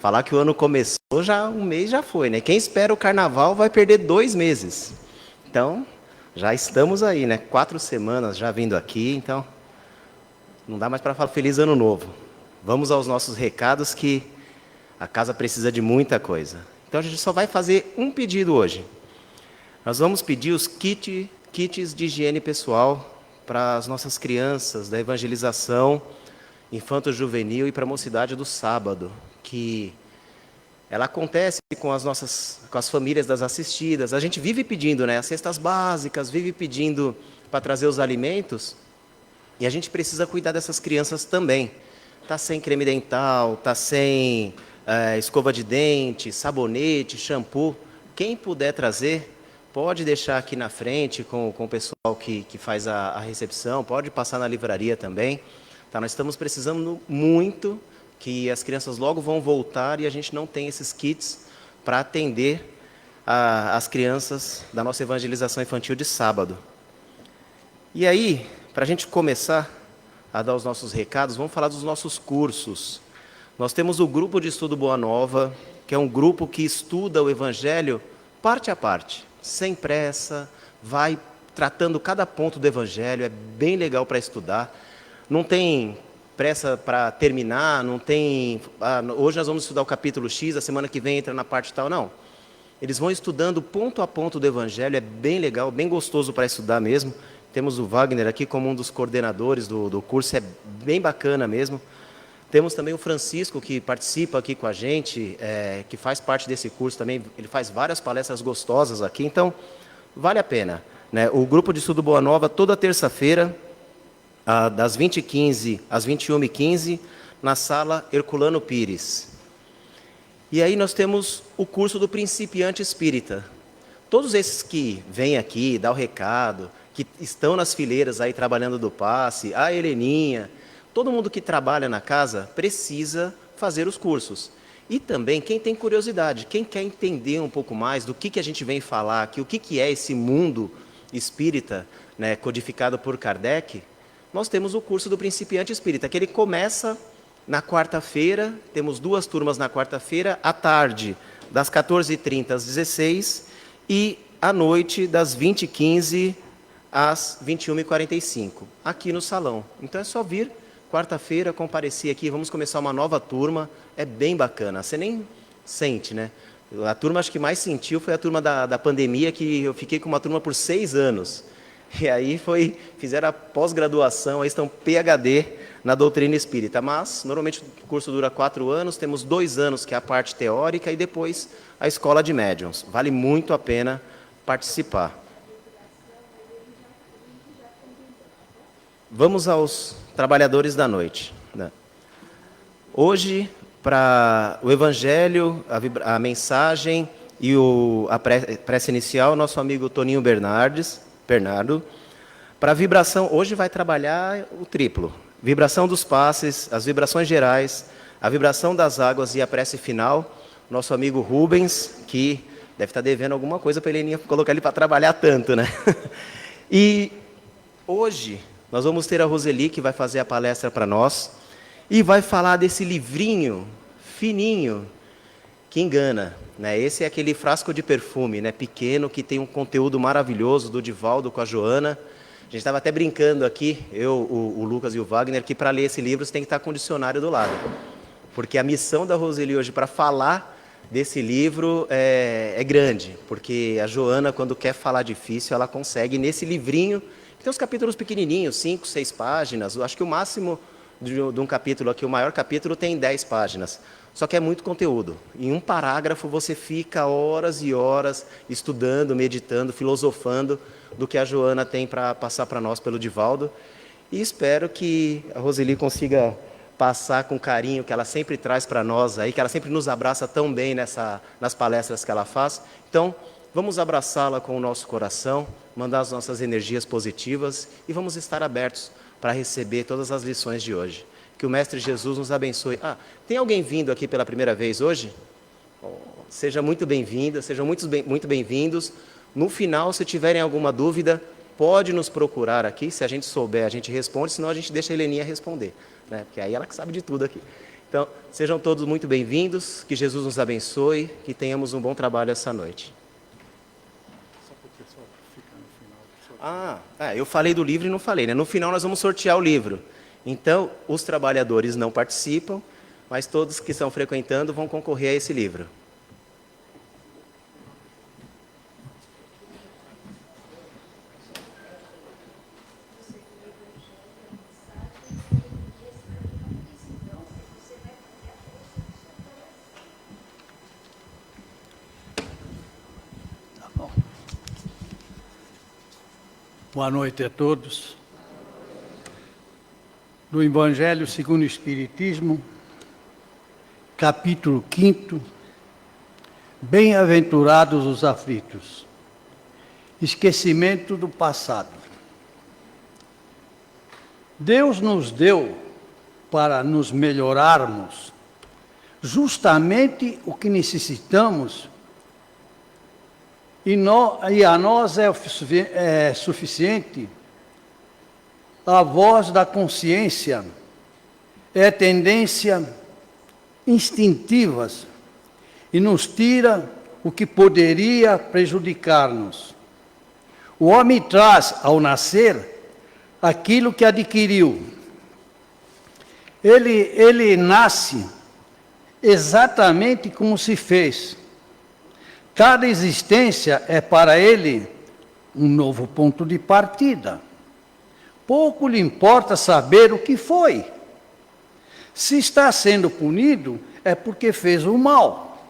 Falar que o ano começou, já um mês já foi, né? Quem espera o carnaval vai perder 2 meses. Então, já estamos aí, né? 4 semanas já vindo aqui, então não dá mais para falar feliz ano novo. Vamos aos nossos recados que a casa precisa de muita coisa. Então a gente só vai fazer um pedido hoje. Nós vamos pedir os kits de higiene pessoal para as nossas crianças da evangelização infanto-juvenil e para a mocidade do sábado, que ela acontece com as famílias das assistidas. A gente vive pedindo, né, as cestas básicas, vive pedindo para trazer os alimentos, e a gente precisa cuidar dessas crianças também. Tá sem creme dental, tá sem escova de dente, sabonete, shampoo. Quem puder trazer, pode deixar aqui na frente com o pessoal que faz a recepção, pode passar na livraria também. Tá, nós estamos precisando muito que as crianças logo vão voltar e a gente não tem esses kits para atender as crianças da nossa evangelização infantil de sábado. E aí, para a gente começar a dar os nossos recados, vamos falar dos nossos cursos. Nós temos o grupo de estudo Boa Nova, que é um grupo que estuda o Evangelho parte a parte, sem pressa, vai tratando cada ponto do Evangelho, é bem legal para estudar. Não tem pressa para terminar, não tem... hoje nós vamos estudar o capítulo X, a semana que vem entra na parte tal, não. Eles vão estudando ponto a ponto do Evangelho, é bem legal, bem gostoso para estudar mesmo. Temos o Wagner aqui como um dos coordenadores do curso, é bem bacana mesmo. Temos também o Francisco, que participa aqui com a gente, que faz parte desse curso também. Ele faz várias palestras gostosas aqui, então vale a pena, né? O grupo de estudo Boa Nova, toda terça-feira, das 20h15 às 21h15, na sala Herculano Pires. E aí nós temos o curso do Principiante Espírita. Todos esses que vêm aqui, dão o recado, que estão nas fileiras aí trabalhando do passe, a Heleninha, todo mundo que trabalha na casa precisa fazer os cursos. E também quem tem curiosidade, quem quer entender um pouco mais do que a gente vem falar aqui, o que é esse mundo espírita, né, codificado por Kardec, nós temos o curso do Principiante Espírita, que ele começa na quarta-feira, temos 2 turmas na quarta-feira, à tarde, das 14h30 às 16h, e à noite, das 20h15 às 21h45, aqui no salão. Então é só vir, quarta-feira, comparecer aqui, vamos começar uma nova turma, é bem bacana, você nem sente, né? A turma acho que mais sentiu foi a turma da pandemia, que eu fiquei com uma turma por 6 anos. E aí fizeram a pós-graduação, aí estão PhD na doutrina espírita. Mas, normalmente, o curso dura 4 anos, temos 2 anos, que é a parte teórica, e depois a escola de médiuns. Vale muito a pena participar. Vamos aos trabalhadores da noite, né? Hoje, para o Evangelho, a mensagem e a prece inicial, nosso amigo Toninho Bernardo. Para a vibração, hoje vai trabalhar o triplo. Vibração dos passes, as vibrações gerais, a vibração das águas e a prece final, nosso amigo Rubens, que deve estar devendo alguma coisa para ele colocar ele para trabalhar tanto, né? E hoje nós vamos ter a Roseli, que vai fazer a palestra para nós, e vai falar desse livrinho fininho, que engana, né? Esse é aquele frasco de perfume, né, pequeno, que tem um conteúdo maravilhoso do Divaldo com a Joana. A gente estava até brincando aqui, eu, o Lucas e o Wagner, que para ler esse livro você tem que estar com o dicionário do lado. Porque a missão da Roseli hoje para falar desse livro é grande, porque a Joana, quando quer falar difícil, ela consegue nesse livrinho, que tem uns capítulos pequenininhos, 5, 6 páginas, acho que o máximo de um capítulo aqui, o maior capítulo tem 10 páginas. Só que é muito conteúdo. Em um parágrafo você fica horas e horas estudando, meditando, filosofando do que a Joana tem para passar para nós pelo Divaldo. E espero que a Roseli consiga passar com o carinho que ela sempre traz para nós aí, que ela sempre nos abraça tão bem nas palestras que ela faz. Então, vamos abraçá-la com o nosso coração, mandar as nossas energias positivas e vamos estar abertos para receber todas as lições de hoje. Que o Mestre Jesus nos abençoe. Tem alguém vindo aqui pela primeira vez hoje? Seja muito bem-vinda, sejam muito bem-vindos. No final, se tiverem alguma dúvida, pode nos procurar aqui. Se a gente souber, a gente responde, senão a gente deixa a Heleninha responder, né? Porque aí ela que sabe de tudo aqui. Então, sejam todos muito bem-vindos, que Jesus nos abençoe, que tenhamos um bom trabalho essa noite. Eu falei do livro e não falei, né? No final nós vamos sortear o livro. Então, os trabalhadores não participam, mas todos que estão frequentando vão concorrer a esse livro. Boa noite a todos. Do Evangelho segundo o Espiritismo, capítulo 5, Bem-aventurados os aflitos. Esquecimento do passado. Deus nos deu para nos melhorarmos justamente o que necessitamos e a nós é suficiente a voz da consciência, é tendência instintivas e nos tira o que poderia prejudicar-nos. O homem traz, ao nascer, aquilo que adquiriu. Ele nasce exatamente como se fez. Cada existência é para ele um novo ponto de partida. Pouco lhe importa saber o que foi. Se está sendo punido, é porque fez o mal.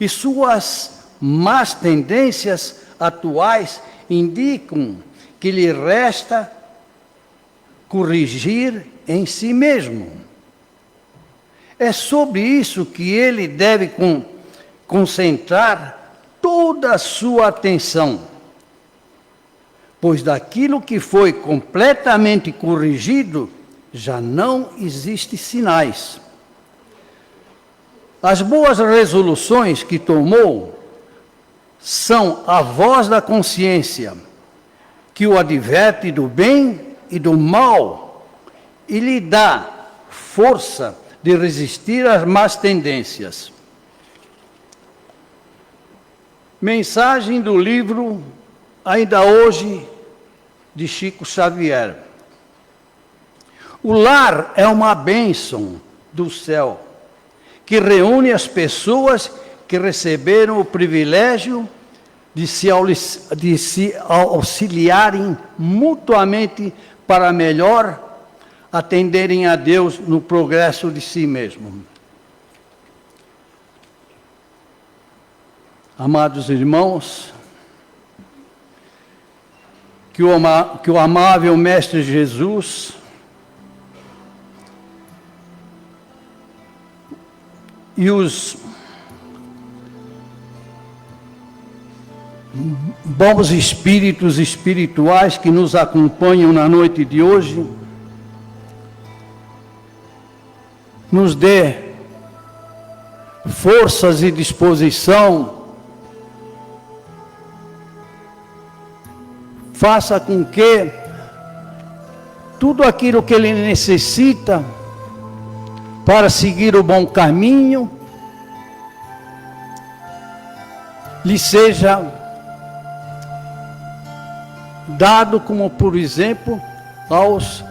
E suas más tendências atuais indicam que lhe resta corrigir em si mesmo. É sobre isso que ele deve concentrar toda a sua atenção, pois daquilo que foi completamente corrigido, já não existe sinais. As boas resoluções que tomou são a voz da consciência, que o adverte do bem e do mal, e lhe dá força de resistir às más tendências. Mensagem do livro Ainda Hoje, de Chico Xavier. O lar é uma bênção do céu, que reúne as pessoas que receberam o privilégio de se auxiliarem mutuamente para melhor atenderem a Deus no progresso de si mesmo. Amados irmãos, que o amável Mestre Jesus e os bons espíritos espirituais que nos acompanham na noite de hoje nos dê forças e disposição, faça com que tudo aquilo que ele necessita para seguir o bom caminho lhe seja dado, como por exemplo aos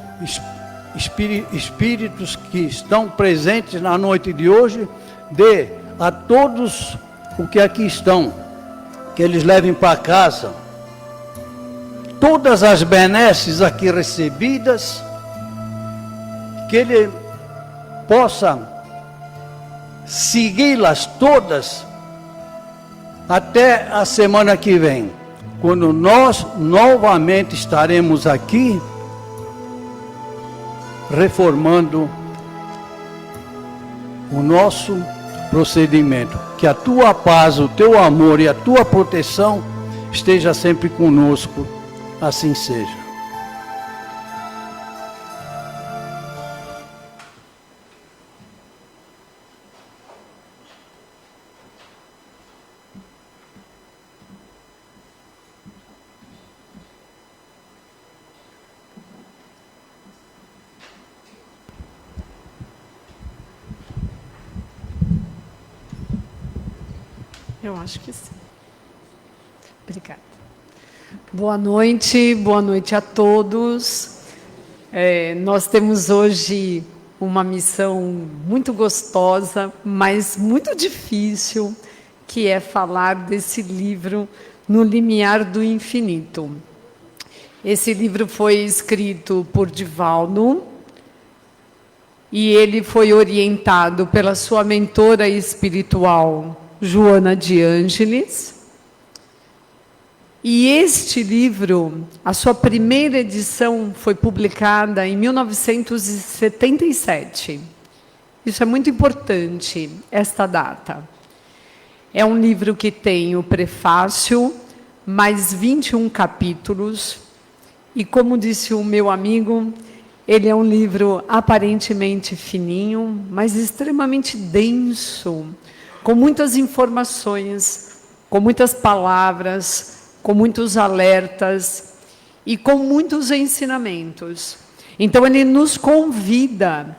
espíritos que estão presentes na noite de hoje, dê a todos o que aqui estão, que eles levem para casa todas as benesses aqui recebidas, que ele possa segui-las todas até a semana que vem, quando nós novamente estaremos aqui reformando o nosso procedimento. Que a tua paz, o teu amor e a tua proteção esteja sempre conosco. Assim seja. Eu acho que sim. Obrigada. Boa noite a todos. Nós temos hoje uma missão muito gostosa, mas muito difícil, que é falar desse livro, No Limiar do Infinito. Esse livro foi escrito por Divaldo, e ele foi orientado pela sua mentora espiritual, Joana de Ângeles. E este livro, a sua primeira edição foi publicada em 1977. Isso é muito importante, esta data. É um livro que tem o prefácio, mais 21 capítulos. E como disse o meu amigo, ele é um livro aparentemente fininho, mas extremamente denso, com muitas informações, com muitas palavras, com muitos alertas e com muitos ensinamentos. Então, ele nos convida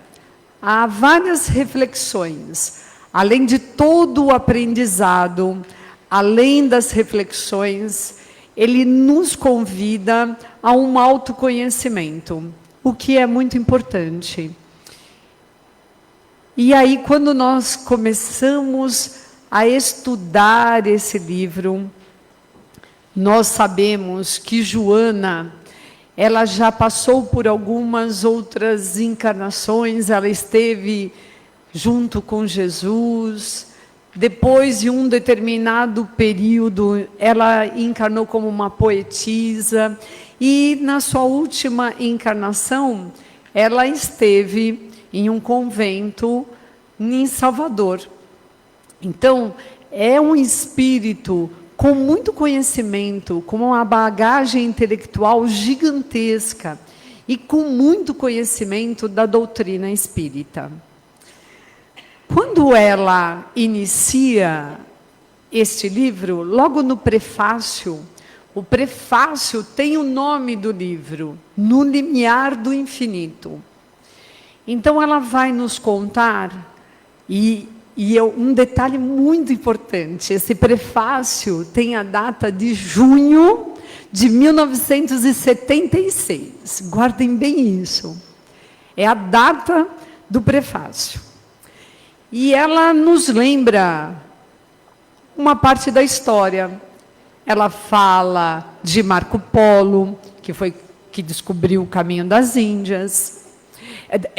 a várias reflexões, além de todo o aprendizado, além das reflexões, ele nos convida a um autoconhecimento, o que é muito importante. E aí, quando nós começamos a estudar esse livro, nós sabemos que Joana, ela já passou por algumas outras encarnações, ela esteve junto com Jesus, depois de um determinado período, ela encarnou como uma poetisa, e na sua última encarnação, ela esteve em um convento em Salvador. Então, é um espírito com muito conhecimento, com uma bagagem intelectual gigantesca e com muito conhecimento da doutrina espírita. Quando ela inicia este livro, logo no prefácio, o prefácio tem o nome do livro, No Limiar do Infinito. Então, ela vai nos contar, e um detalhe muito importante, esse prefácio tem a data de junho de 1976. Guardem bem isso. É a data do prefácio. E ela nos lembra uma parte da história. Ela fala de Marco Polo, que descobriu o caminho das Índias,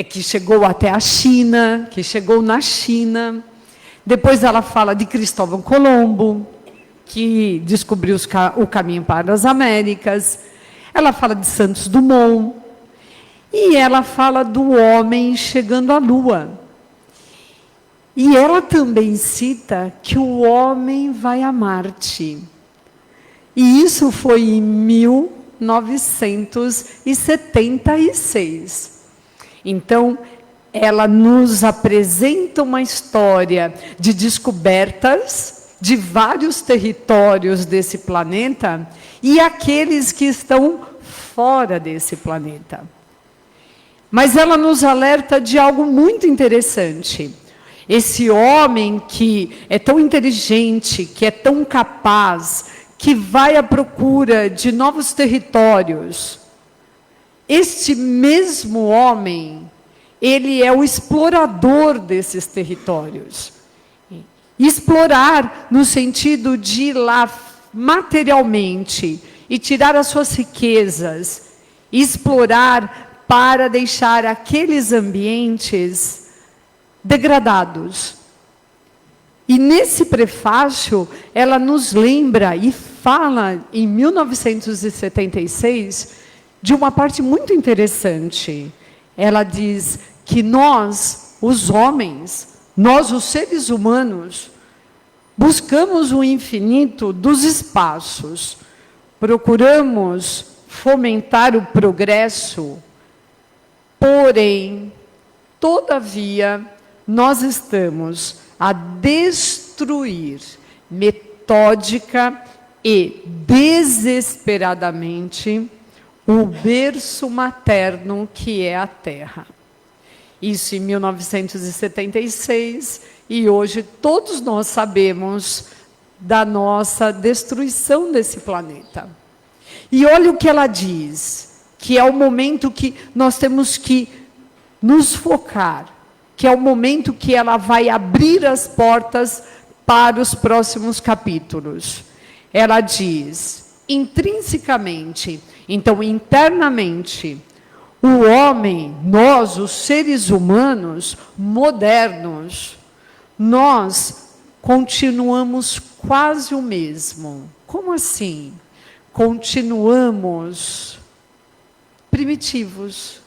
que chegou até a China, que chegou na China. Depois ela fala de Cristóvão Colombo, que descobriu o caminho para as Américas. Ela fala de Santos Dumont. E ela fala do homem chegando à Lua. E ela também cita que o homem vai a Marte. E isso foi em 1976. Então, ela nos apresenta uma história de descobertas de vários territórios desse planeta e aqueles que estão fora desse planeta. Mas ela nos alerta de algo muito interessante. Esse homem que é tão inteligente, que é tão capaz, que vai à procura de novos territórios, este mesmo homem, ele é o explorador desses territórios. Explorar no sentido de ir lá materialmente e tirar as suas riquezas. Explorar para deixar aqueles ambientes degradados. E nesse prefácio, ela nos lembra e fala, em 1976, de uma parte muito interessante. Ela diz que nós, os homens, nós, os seres humanos, buscamos o infinito dos espaços, procuramos fomentar o progresso, porém, todavia, nós estamos a destruir metódica e desesperadamente o berço materno que é a Terra. Isso em 1976, e hoje todos nós sabemos da nossa destruição desse planeta. E olha o que ela diz, que é o momento que nós temos que nos focar, que é o momento que ela vai abrir as portas para os próximos capítulos. Ela diz, intrinsecamente, então internamente, o homem, nós, os seres humanos modernos, nós continuamos quase o mesmo. Como assim? Continuamos primitivos.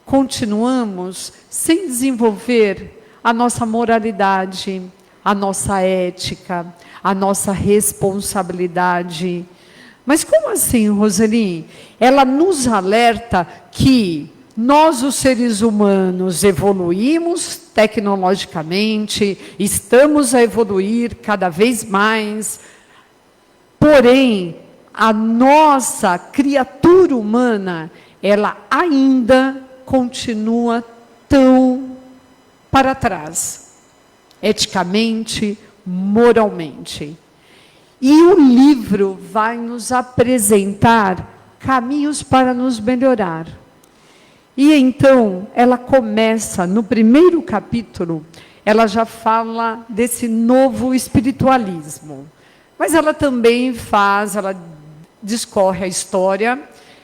Continuamos sem desenvolver a nossa moralidade, a nossa ética, a nossa responsabilidade. Mas como assim, Roseli? Ela nos alerta que nós, os seres humanos, evoluímos tecnologicamente, estamos a evoluir cada vez mais, porém, a nossa criatura humana, ela ainda continua tão para trás, eticamente, moralmente. E o livro vai nos apresentar caminhos para nos melhorar. E então, ela começa, no primeiro capítulo, ela já fala desse novo espiritualismo. Mas ela também ela discorre a história,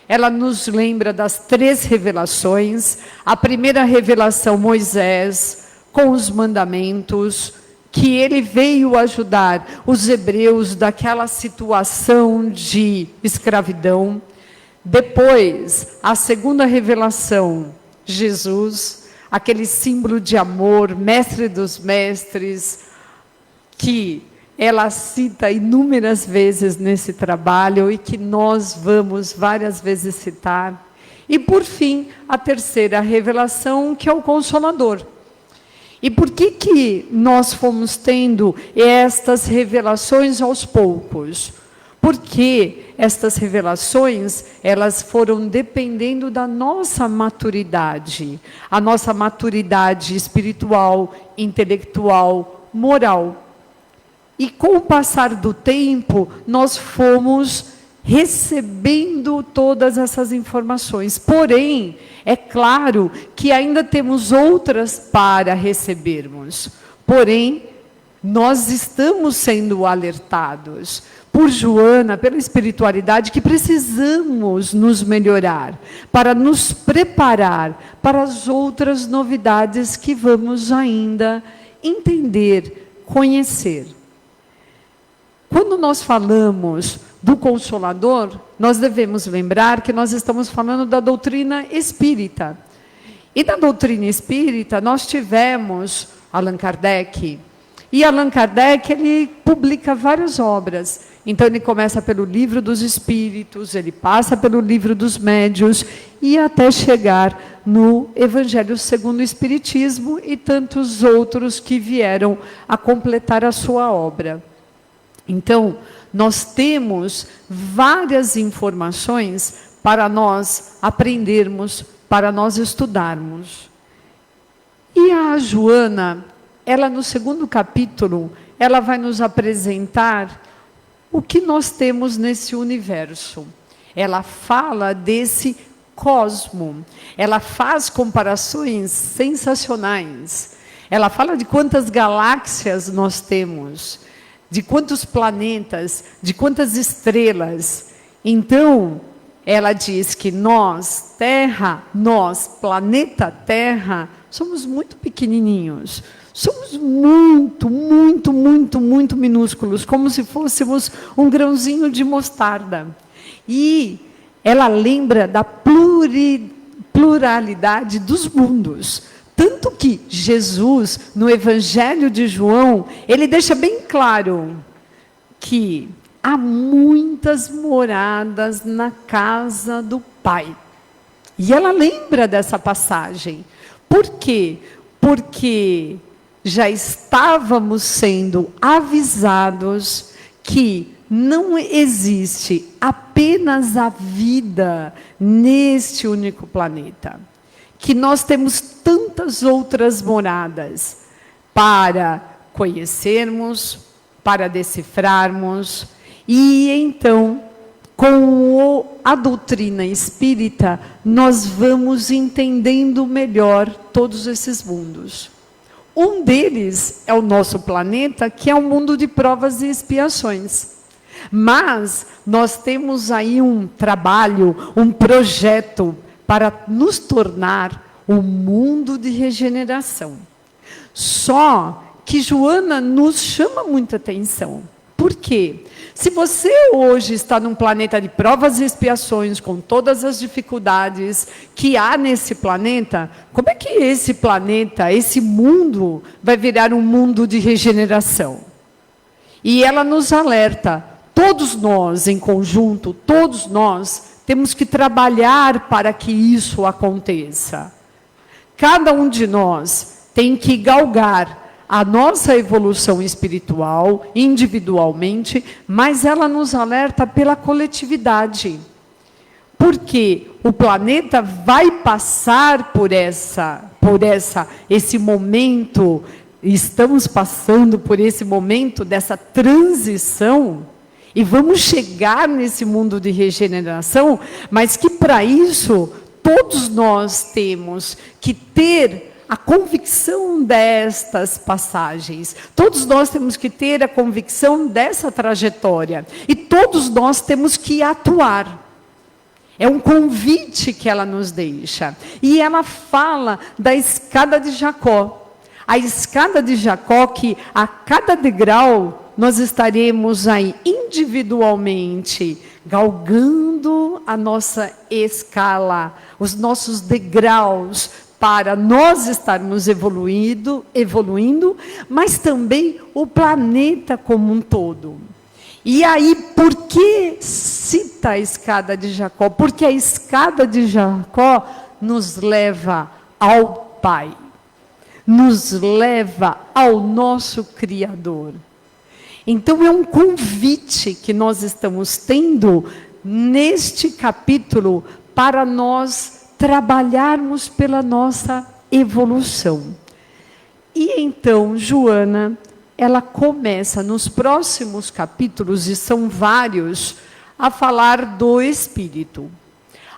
ela nos lembra das 3 revelações. A primeira revelação, Moisés, com os mandamentos, que ele veio ajudar os hebreus daquela situação de escravidão. Depois, a segunda revelação, Jesus, aquele símbolo de amor, mestre dos mestres, que ela cita inúmeras vezes nesse trabalho e que nós vamos várias vezes citar. E, por fim, a terceira revelação, que é o Consolador. E por que nós fomos tendo estas revelações aos poucos? Porque estas revelações, elas foram dependendo da nossa maturidade. A nossa maturidade espiritual, intelectual, moral. E com o passar do tempo, nós fomos recebendo todas essas informações. Porém, é claro que ainda temos outras para recebermos. Porém, nós estamos sendo alertados por Joana, pela espiritualidade, que precisamos nos melhorar, para nos preparar para as outras novidades que vamos ainda entender, conhecer. Quando nós falamos do Consolador, nós devemos lembrar que nós estamos falando da doutrina espírita. E na doutrina espírita, nós tivemos Allan Kardec. E Allan Kardec, ele publica várias obras. Então, ele começa pelo Livro dos Espíritos, ele passa pelo Livro dos Médiuns, e até chegar no Evangelho segundo o Espiritismo e tantos outros que vieram a completar a sua obra. Então, nós temos várias informações para nós aprendermos, para nós estudarmos. E a Joana, ela no segundo capítulo, ela vai nos apresentar o que nós temos nesse universo. Ela fala desse cosmo, ela faz comparações sensacionais. Ela fala de quantas galáxias nós temos, de quantos planetas, de quantas estrelas. Então, ela diz que nós, Terra, planeta Terra, somos muito pequenininhos. Somos muito, muito, muito, muito minúsculos, como se fôssemos um grãozinho de mostarda. E ela lembra da pluralidade dos mundos. Tanto que Jesus, no Evangelho de João, ele deixa bem claro que há muitas moradas na casa do Pai. E ela lembra dessa passagem. Por quê? Porque já estávamos sendo avisados que não existe apenas a vida neste único planeta. Que nós temos tantas outras moradas para conhecermos, para decifrarmos. E então, com a doutrina espírita, nós vamos entendendo melhor todos esses mundos. Um deles é o nosso planeta, que é um mundo de provas e expiações. Mas nós temos aí um trabalho, um projeto para nos tornar um mundo de regeneração. Só que Joana nos chama muita atenção. Por quê? Se você hoje está num planeta de provas e expiações, com todas as dificuldades que há nesse planeta, como é que esse planeta, esse mundo, vai virar um mundo de regeneração? E ela nos alerta, todos nós em conjunto, todos nós, temos que trabalhar para que isso aconteça. Cada um de nós tem que galgar a nossa evolução espiritual, individualmente, mas ela nos alerta pela coletividade. Porque o planeta vai passar por esse momento, estamos passando por esse momento dessa transição, e vamos chegar nesse mundo de regeneração, mas que para isso, todos nós temos que ter a convicção destas passagens. Todos nós temos que ter a convicção dessa trajetória. E todos nós temos que atuar. É um convite que ela nos deixa. E ela fala da escada de Jacó. A escada de Jacó, que a cada degrau nós estaremos aí individualmente galgando a nossa escala, os nossos degraus, para nós estarmos evoluindo, mas também o planeta como um todo. E aí, por que cita a escada de Jacó? Porque a escada de Jacó nos leva ao Pai, nos leva ao nosso Criador. Então, é um convite que nós estamos tendo neste capítulo para nós trabalharmos pela nossa evolução. E então, Joana, ela começa nos próximos capítulos, e são vários, a falar do Espírito.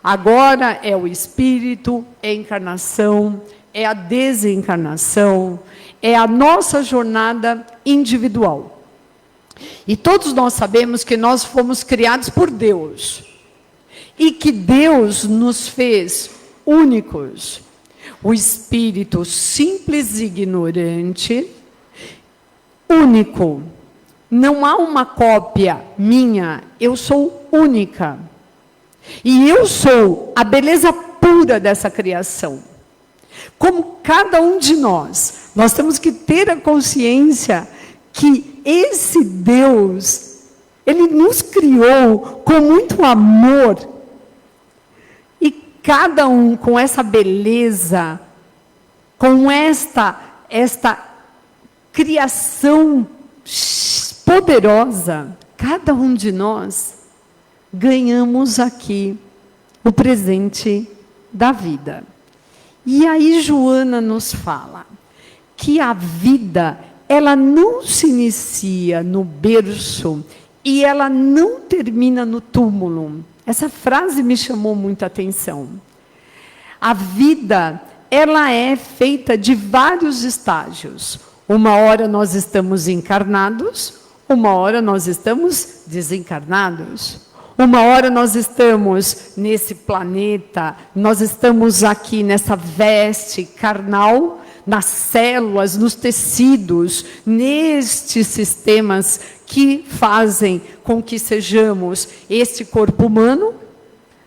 Agora é o Espírito, é a encarnação, é a desencarnação, é a nossa jornada individual. E todos nós sabemos que nós fomos criados por Deus. E que Deus nos fez únicos. O espírito simples e ignorante, único. Não há uma cópia minha, eu sou única. E eu sou a beleza pura dessa criação. Como cada um de nós temos que ter a consciência que esse Deus, Ele nos criou com muito amor. E cada um com essa beleza, com esta criação poderosa, cada um de nós ganhamos aqui o presente da vida. E aí Joana nos fala que a vida, ela não se inicia no berço e ela não termina no túmulo. Essa frase me chamou muita atenção. A vida, ela é feita de vários estágios. Uma hora nós estamos encarnados, uma hora nós estamos desencarnados. Uma hora nós estamos nesse planeta, nós estamos aqui nessa veste carnal, nas células, nos tecidos, nestes sistemas que fazem com que sejamos este corpo humano,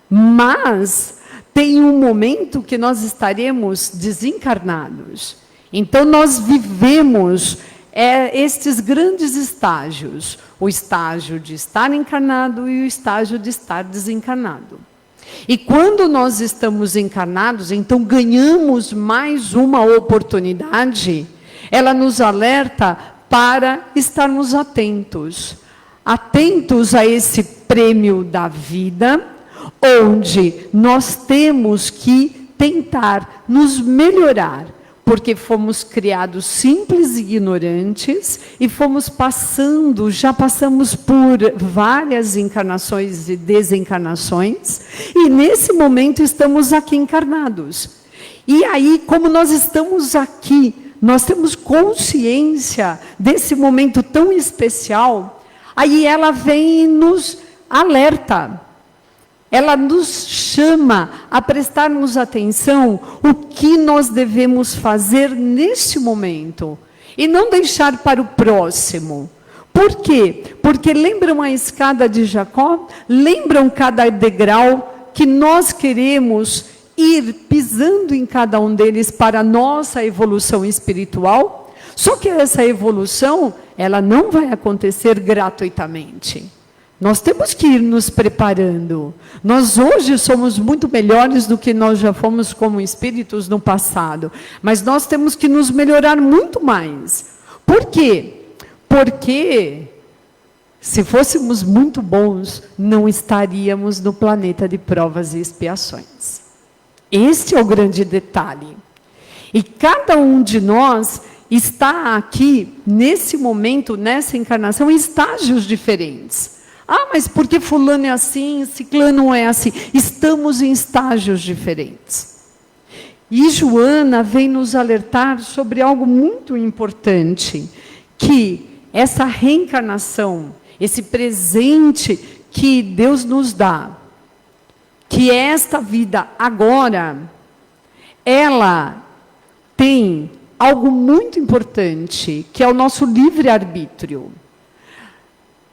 mas tem um momento que nós estaremos desencarnados. Então nós vivemos estes grandes estágios, o estágio de estar encarnado e o estágio de estar desencarnado. E quando nós estamos encarnados, então ganhamos mais uma oportunidade, ela nos alerta para estarmos atentos. Atentos a esse prêmio da vida, onde nós temos que tentar nos melhorar. porque fomos criados simples e ignorantes e fomos passando, já passamos por várias encarnações e desencarnações, e nesse momento estamos aqui encarnados. E aí, como nós estamos aqui, nós temos consciência desse momento tão especial, aí ela vem e nos alerta. Ela nos chama a prestarmos atenção o que nós devemos fazer neste momento e não deixar para o próximo. Por quê? Porque lembram a escada de Jacó? Lembram cada degrau que nós queremos ir pisando em cada um deles para a nossa evolução espiritual? Só que essa evolução, ela não vai acontecer gratuitamente. Nós temos que ir nos preparando. Nós hoje somos muito melhores do que nós já fomos como espíritos no passado. Mas nós temos que nos melhorar muito mais. Por quê? Porque se fôssemos muito bons, não estaríamos no planeta de provas e expiações. Este é o grande detalhe. E cada um de nós está aqui, nesse momento, nessa encarnação, em estágios diferentes. Ah, mas por que fulano é assim, ciclano é assim? Estamos em estágios diferentes. E Joana vem nos alertar sobre algo muito importante, que essa reencarnação, esse presente que Deus nos dá, que esta vida agora, ela tem algo muito importante, que é o nosso livre-arbítrio.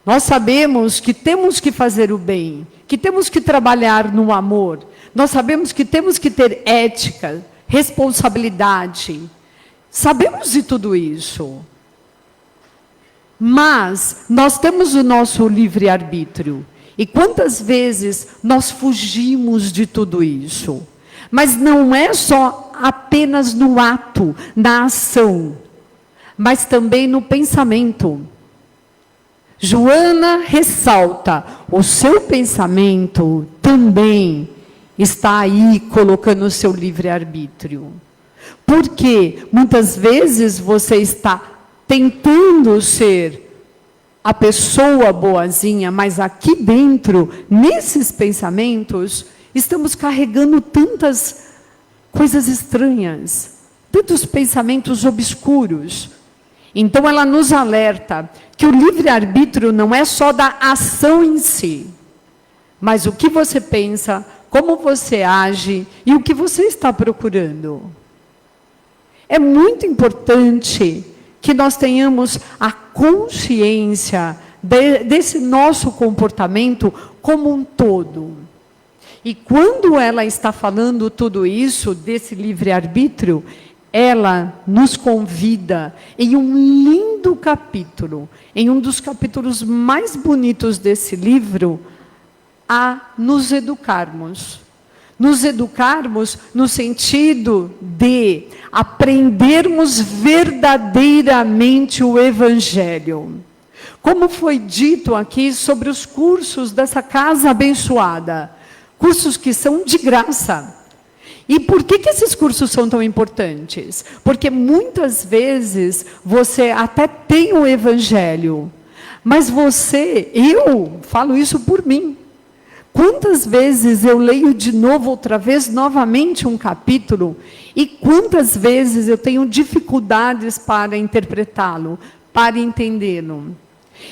Nós sabemos que temos que fazer o bem, que temos que trabalhar no amor. Nós sabemos que temos que ter ética, responsabilidade. Sabemos de tudo isso. Mas nós temos o nosso livre-arbítrio. E quantas vezes nós fugimos de tudo isso? Mas não é só apenas no ato, na ação, mas também no pensamento. Joana ressalta, o seu pensamento também está aí colocando o seu livre-arbítrio. Porque muitas vezes você está tentando ser a pessoa boazinha, mas aqui dentro, nesses pensamentos, estamos carregando tantas coisas estranhas, tantos pensamentos obscuros. Então ela nos alerta que o livre-arbítrio não é só da ação em si, mas o que você pensa, como você age e o que você está procurando. É muito importante que nós tenhamos a consciência desse nosso comportamento como um todo. E quando ela está falando tudo isso, desse livre-arbítrio, ela nos convida em um lindo capítulo, em um dos capítulos mais bonitos desse livro, a nos educarmos. Nos educarmos no sentido de aprendermos verdadeiramente o Evangelho. Como foi dito aqui sobre os cursos dessa casa abençoada, cursos que são de graça. E por que esses cursos são tão importantes? Porque muitas vezes você até tem o Evangelho, mas eu falo isso por mim. Quantas vezes eu leio de novo, outra vez, novamente um capítulo, e quantas vezes eu tenho dificuldades para interpretá-lo, para entendê-lo.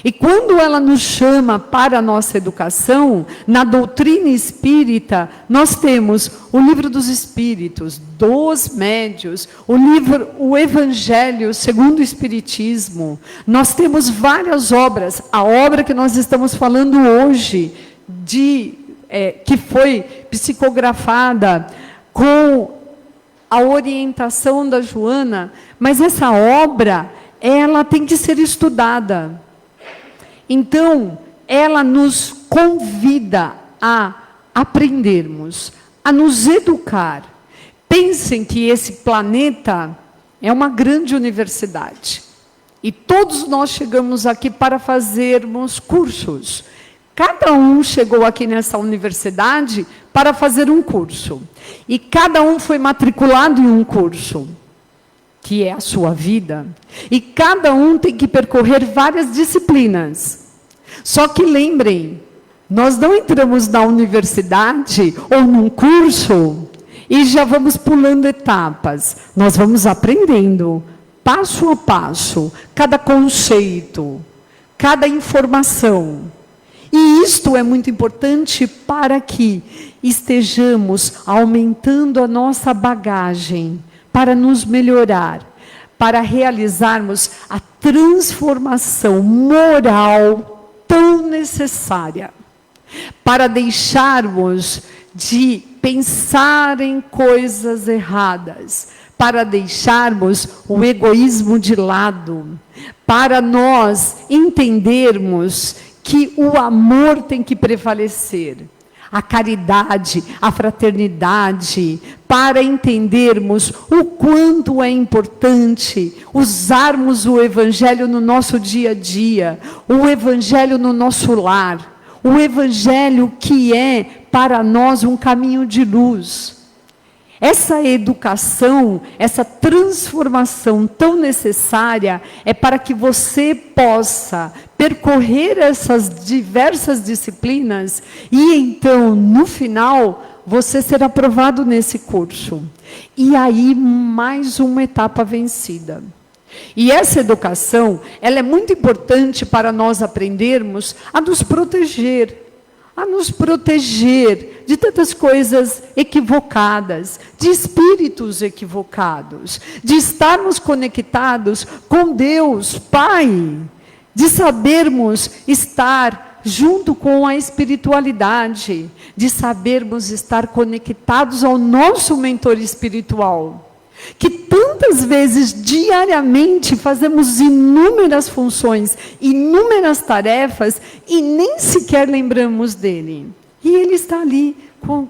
E quando ela nos chama para a nossa educação, na doutrina espírita, nós temos o Livro dos Espíritos, dos Médios, o Evangelho segundo o Espiritismo. Nós temos várias obras. A obra que nós estamos falando hoje, que foi psicografada com a orientação da Joana, mas essa obra, ela tem que ser estudada. Então, ela nos convida a aprendermos, a nos educar. Pensem que esse planeta é uma grande universidade. E todos nós chegamos aqui para fazermos cursos. Cada um chegou aqui nessa universidade para fazer um curso. E cada um foi matriculado em um curso. que é a sua vida, e cada um tem que percorrer várias disciplinas. Só que lembrem, nós não entramos na universidade ou num curso e já vamos pulando etapas. Nós vamos aprendendo, passo a passo, cada conceito, cada informação. E isto é muito importante para que estejamos aumentando a nossa bagagem, para nos melhorar, para realizarmos a transformação moral tão necessária, para deixarmos de pensar em coisas erradas, para deixarmos o egoísmo de lado, para nós entendermos que o amor tem que prevalecer, a caridade, a fraternidade, para entendermos o quanto é importante usarmos o Evangelho no nosso dia a dia, o Evangelho no nosso lar, o Evangelho que é para nós um caminho de luz. Essa educação, essa transformação tão necessária é para que você possa percorrer essas diversas disciplinas e então, no final, você será aprovado nesse curso. E aí, mais uma etapa vencida. E essa educação, ela é muito importante para nós aprendermos a nos proteger de tantas coisas equivocadas, de espíritos equivocados, de estarmos conectados com Deus, Pai, de sabermos estar junto com a espiritualidade, de sabermos estar conectados ao nosso mentor espiritual, que tantas vezes, diariamente, fazemos inúmeras funções, inúmeras tarefas, e nem sequer lembramos dele. E ele está ali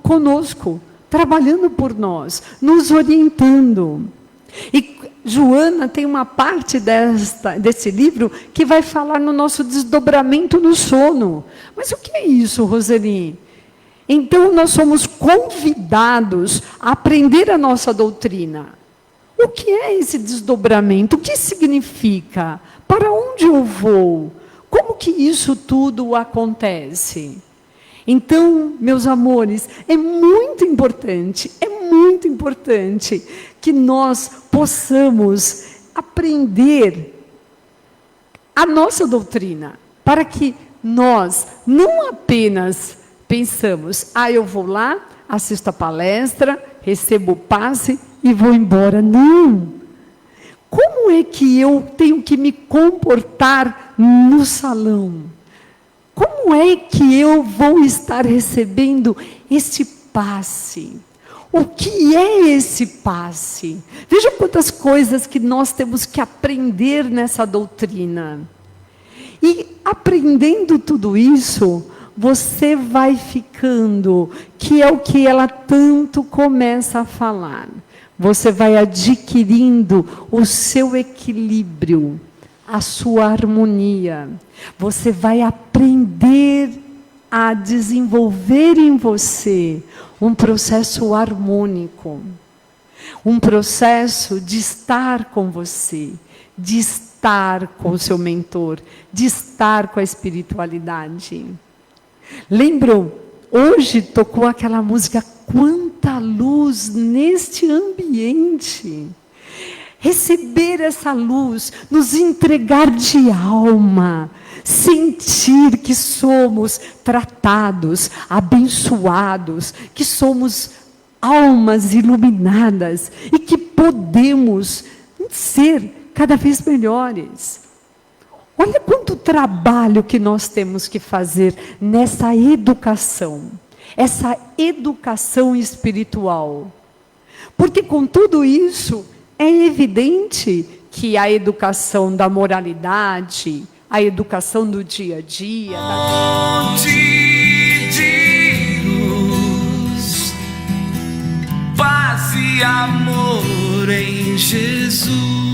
conosco, trabalhando por nós, nos orientando. E Joana tem uma parte desse livro que vai falar no nosso desdobramento no sono. Mas o que é isso, Roseli? Então, nós somos convidados a aprender a nossa doutrina. O que é esse desdobramento? O que significa? Para onde eu vou? Como que isso tudo acontece? Então, meus amores, é muito importante que nós possamos aprender a nossa doutrina, para que nós não apenas pensamos, eu vou lá, assisto a palestra, recebo o passe e vou embora. Não! Como é que eu tenho que me comportar no salão? Como é que eu vou estar recebendo esse passe? O que é esse passe? Veja quantas coisas que nós temos que aprender nessa doutrina. E aprendendo tudo isso, você vai ficando, que é o que ela tanto começa a falar. Você vai adquirindo o seu equilíbrio, a sua harmonia. Você vai aprender a desenvolver em você um processo harmônico. Um processo de estar com você, de estar com o seu mentor, de estar com a espiritualidade. Lembram? Hoje tocou aquela música, quanta luz neste ambiente. Receber essa luz, nos entregar de alma, sentir que somos tratados, abençoados, que somos almas iluminadas e que podemos ser cada vez melhores. Olha quanto trabalho que nós temos que fazer nessa educação, essa educação espiritual. Porque com tudo isso, é evidente que a educação da moralidade, a educação do dia a dia... Fonte de luz, paz e amor em Jesus.